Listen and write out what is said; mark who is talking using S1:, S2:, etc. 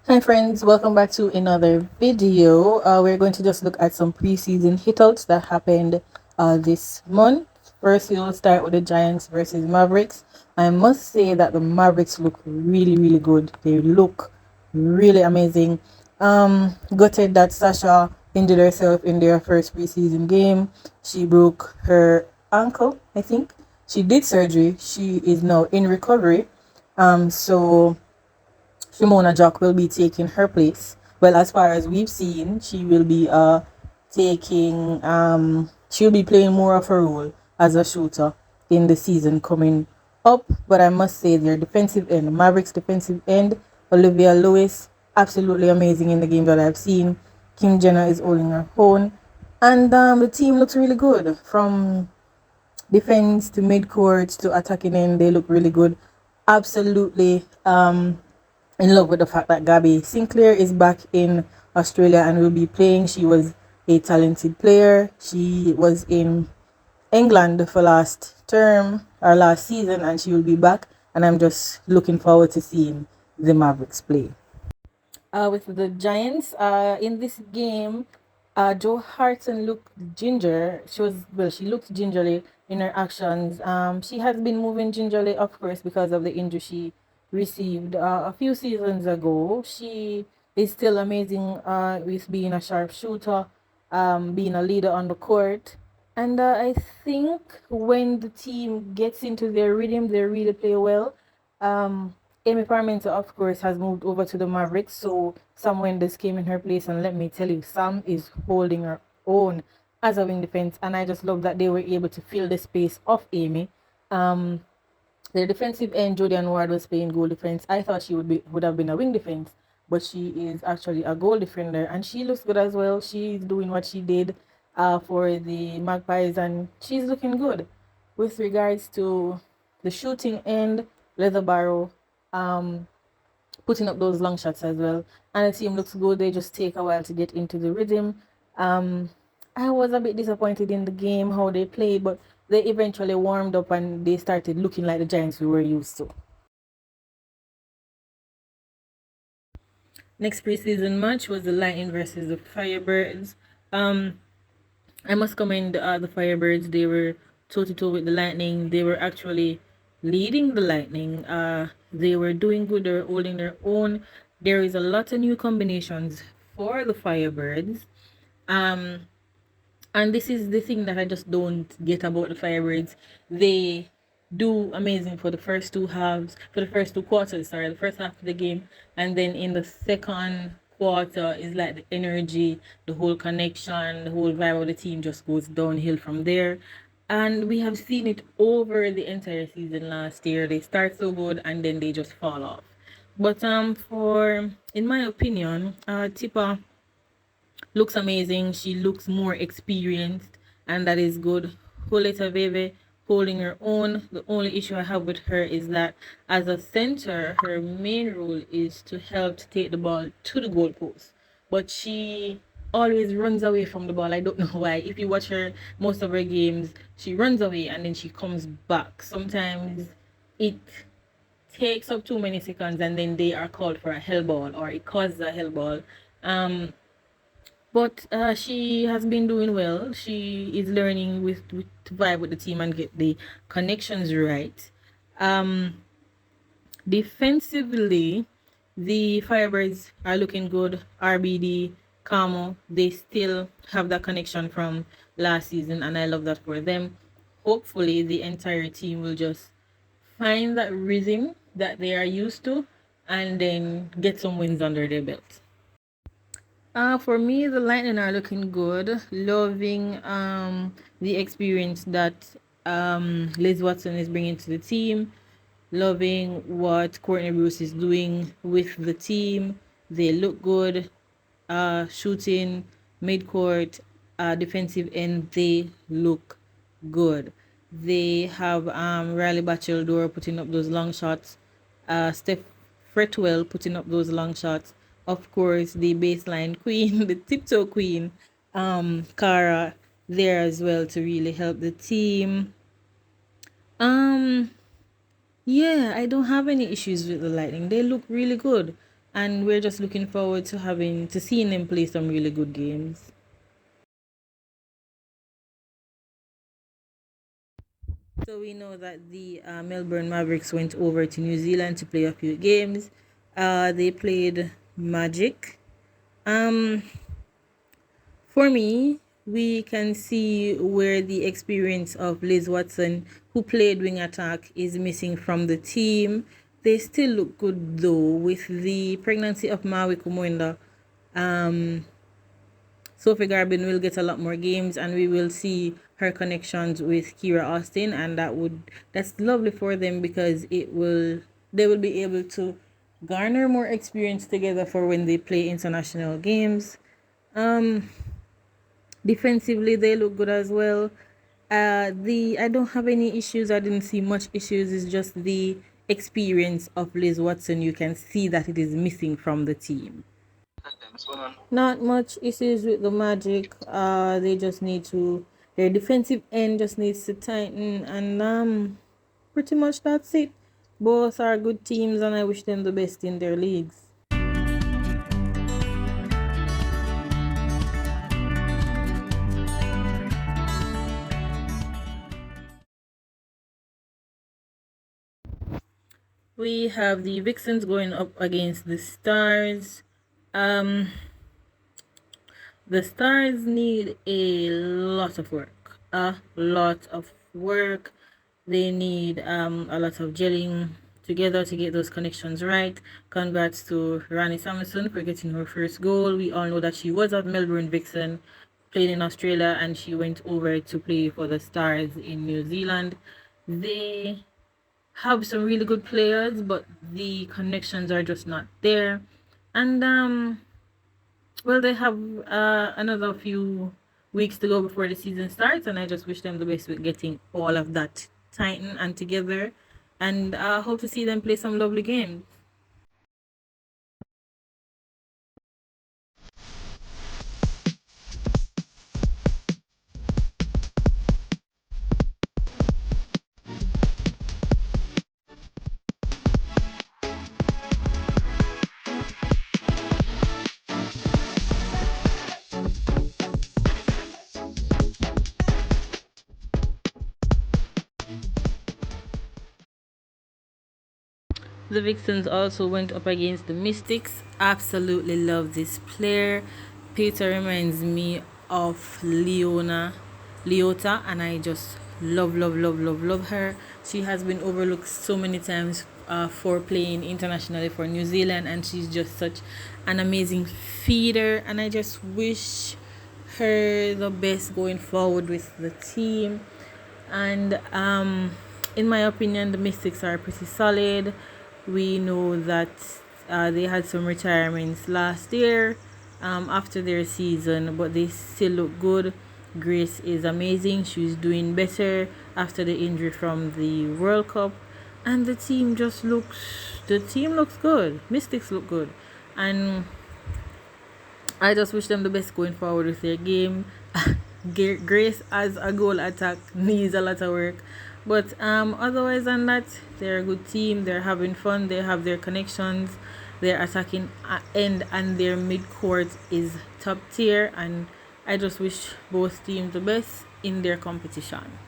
S1: Hi friends, welcome back to another video. We're going to just look at some preseason hitouts that happened this month. First, we'll start with the Giants versus Mavericks. I must say that the Mavericks look really good. They look really amazing. Gutted that Sasha injured herself in their first preseason game. She broke her ankle, I think. She did surgery. She is now in recovery. So Shimona Jock will be taking her place. Well, as far as we've seen, she will be she'll be playing more of a role as a shooter in the season coming up. But I must say their defensive end, Mavericks defensive end, Olivia Lewis, absolutely amazing in the game that I've seen. Kim Jenner is holding her own. And the team looks really good from defense to mid court to attacking end. They look really good. Absolutely in love with the fact that Gabby Sinclair is back in Australia and will be playing. She was a talented player. She was in England for last term or last season, and she will be back. And I'm just looking forward to seeing the Mavericks play. With the Giants, in this game, Joe Harton looked ginger. She looked gingerly in her actions. She has been moving gingerly, of course, because of the injury she received a few seasons ago. She is still amazing with being a sharp shooter, being a leader on the court. And I think when the team gets into their rhythm, they really play well. Amy Parmenter, of course, has moved over to the Mavericks, so Sam Wendes came in her place, and let me tell you, Sam is holding her own as a wing defense, and I just love that they were able to fill the space of Amy. Um, the defensive end, Jodian Ward, was playing goal defense. I thought she would have been a wing defense, but she is actually a goal defender, and she looks good as well. She's doing what she did for the Magpies, and she's looking good. With regards to the shooting end, Leather Barrow, um, putting up those long shots as well, and the team looks good. They just take a while to get into the rhythm. Um, I was a bit disappointed in the game how they played, but they eventually warmed up and they started looking like the Giants we were used to. Next preseason match was the Lightning versus the Firebirds. Um, I must commend the Firebirds. They were toe to toe with the Lightning. They were actually leading the Lightning. They were doing good. They were holding their own. There is a lot of new combinations for the Firebirds. Um, and this is the thing that I just don't get about the Firebirds. They do amazing for the first two halves, for the first two quarters, sorry, the first half of the game. And then in the second quarter is like the energy, the whole connection, the whole vibe of the team just goes downhill from there. And we have seen it over the entire season last year. They start so good and then they just fall off. But for in my opinion, Tipa looks amazing. She looks more experienced, and that is good. Huleta Veve holding her own. The only issue I have with her is that as a center, her main role is to help to take the ball to the goalpost. But she always runs away from the ball. I don't know why. If you watch her most of her games, she runs away and then she comes back. Sometimes it takes up too many seconds and then they are called for a hell ball or it causes a hell ball. But she has been doing well. She is learning with to vibe with the team and get the connections right. Um, Defensively, the Firebirds are looking good. RBD, Camo, they still have that connection from last season, and I love that for them. Hopefully, the entire team will just find that rhythm that they are used to and then get some wins under their belt. For me, the Lightning are looking good. Loving the experience that Liz Watson is bringing to the team. Loving what Courtney Bruce is doing with the team. They look good. Shooting, mid court, defensive end. They look good. They have Riley Batcheldor putting up those long shots. Steph Fretwell putting up those long shots. Of course, the baseline queen, the tiptoe queen, Cara there as well to really help the team. Um, yeah, I don't have any issues with the Lightning. They look really good. and we're just looking forward to seeing them play some really good games. So we know that the Melbourne Mavericks went over to New Zealand to play a few games. They played Magic. Um, for me, we can see where the experience of Liz Watson, who played wing attack, is missing from the team. They still look good though with the pregnancy of Maui Kumwenda. Um, Sophie Garbin will get a lot more games, and we will see her connections with Kira Austin, and that's lovely for them because they will be able to garner more experience together for when they play international games. Um, Defensively, they look good as well. The I don't have any issues. I didn't see much issues. It's just the experience of Liz Watson. You can see that it is missing from the team. Not much issues with the Magic. They just need to their defensive end just needs to tighten, and pretty much that's it. Both are good teams, and I wish them the best in their leagues. We have the Vixens going up against the Stars. Um, the Stars need a lot of work. A lot of work. They need a lot of gelling together to get those connections right. Congrats to Rani Samuelson for getting her first goal. We all know that she was a Melbourne Vixen, played in Australia, and she went over to play for the Stars in New Zealand. They have some really good players, but the connections are just not there. And well, they have another few weeks to go before the season starts, and I just wish them the best with getting all of that tighten and together. And I hope to see them play some lovely games. The Vixens also went up against the Mystics. Absolutely love this player. Peter reminds me of Leota, and I just love her. She has been overlooked so many times for playing internationally for New Zealand, and she's just such an amazing feeder. And I just wish her the best going forward with the team. And in my opinion, the Mystics are pretty solid. We know that they had some retirements last year after their season, but they still look good. Grace is amazing. She's doing better after the injury from the World Cup. And the team looks good. Mystics look good. And I just wish them the best going forward with their game. Grace as a goal attack needs a lot of work, but otherwise than that, they're a good team. They're having fun. They have their connections. Their attacking end and their mid court is top tier, and I just wish both teams the best in their competition.